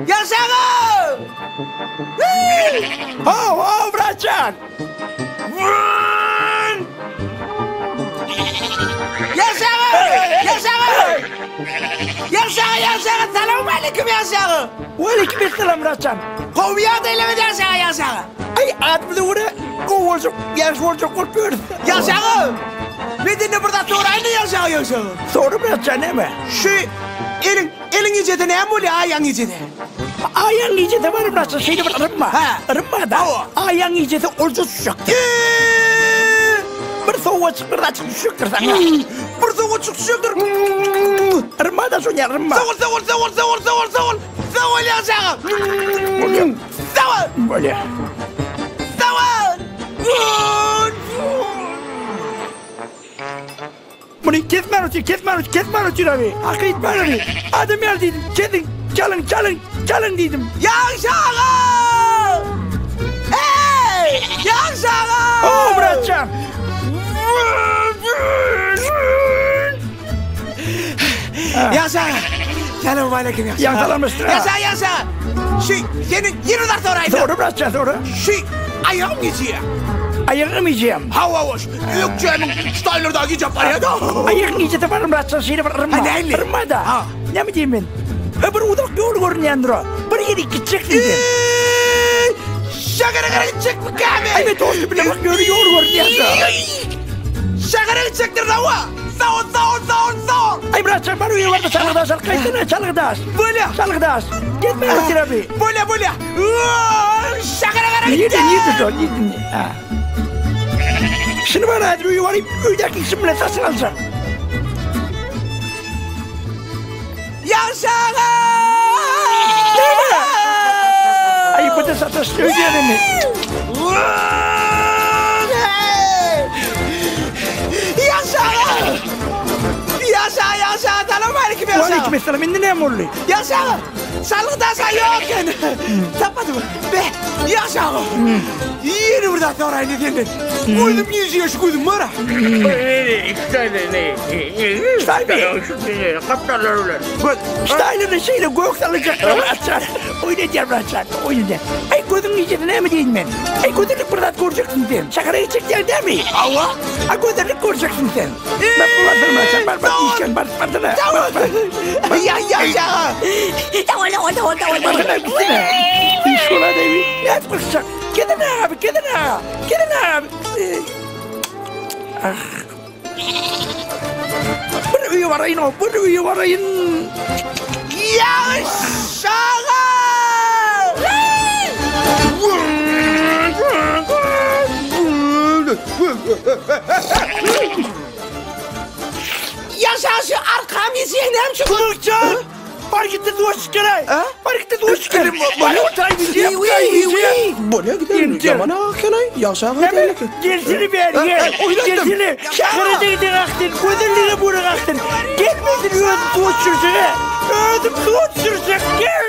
Yaşarım! Oh, Bırakcan! Yaşarım! Selamun aleyküm Yaşarım! Aleyküm selam Bırakcan! Kovya da elemedi Yaşarım! Ay adımda oraya kovulacak, yaşayacak korkuyoruz. Yaşarım! Bir dinle burada sorayım da Yaşarım! Soru Bırakcan değil mi? Şu elin yiyeceği ne böyle ayağın yiyeceği? Ayağın yiyeceği var Bırakcan, şeyde var arınma. Arınma da ayağın yiyeceği orcu sıçaktı. Bir soğuk çıkırda çıkışıktır sana. Bir soğuk çıkışıktır. Arınma da sonya arınma. Soğuk Yaşarım! Böyle. Bunu kesme ötür abi. Hakkı itmen abi. Adım yer dedim, kesin, çalın dedim. Yaşarım! Hey! Yaşarım! Oh Bırakcan! Yaşarım! Selamun aleyküm Yaşarım! Yakalamıştır ha. Yaşar! Şu yeni de sorayım. Soru Bırakcan soru. Şu ayağım yiyeceği. Ayağını yiyeceğim. Hava hoş. Yok canım. Styler'da gideceğim var ya da. Ayağını yiyeceğim var Bırakcan, şeyde var arınma. Ha, neyle? Arınma da. Ne mi diyeyim ben? Öbür udak yol görünüyordur o. Bir yere gidecek dedim. Şakara gidecek mi kâmi? Evet olsun bile bak yol görünüyordur. Şakara gidecektir rava. Sağ ol. Ay Bırakcan bana üye vardı çalıkdaş. Kaçtın çalıkdaş. Böyle. Çalıkdaş. Gitme ötür abi. Böyle. Şakara gidecek. Yedin. Şimdi bana hadi üye varayım. Üydeki isimle tasın alacağım. Yaşarım! Ay bu da satış ödeyelim mi? Yaşarım! Yaşar! Selamun aleyküm Yaşar! Aleyküm selam. İndi ne emurlu? Yaşar! Sağlıkta sen yokken! Tapmadım be! Yaşar! Yeni burada sorayım dedin. Koydum 100 yaş koydum bana. Staylar'ın şeyle gök salacaklar açar. Oynayacağım açar. Oynayacağım. Ay gözünün içine ne mi diyeyim ben? Ay gözünlük burada göreceksin sen. Şakara gidecekler değil mi? Allah! Ay gözünlük göreceksin sen. Bak bu vatırma açar. Bak işken. Bak. Yaşar! Bakın gitsene. İş ola değil mi? Ne yapmışsak? Gidin abi. Bir üye varayın o. Yaşar! Yaşar şu arkam izleyenim şu. Kılıkça! Markette duvaş kere. Markette duvaş kere. Bana ortaya gideceğim. Buraya gidelim. Yamana kenay. Yaşar gidelim. Gelsini ver gel. Gelsini. Şakarıda gidin aktın. Gözünlüğüne bunu aktın. Gelmedin ödüm duvaş sürsene. Gel.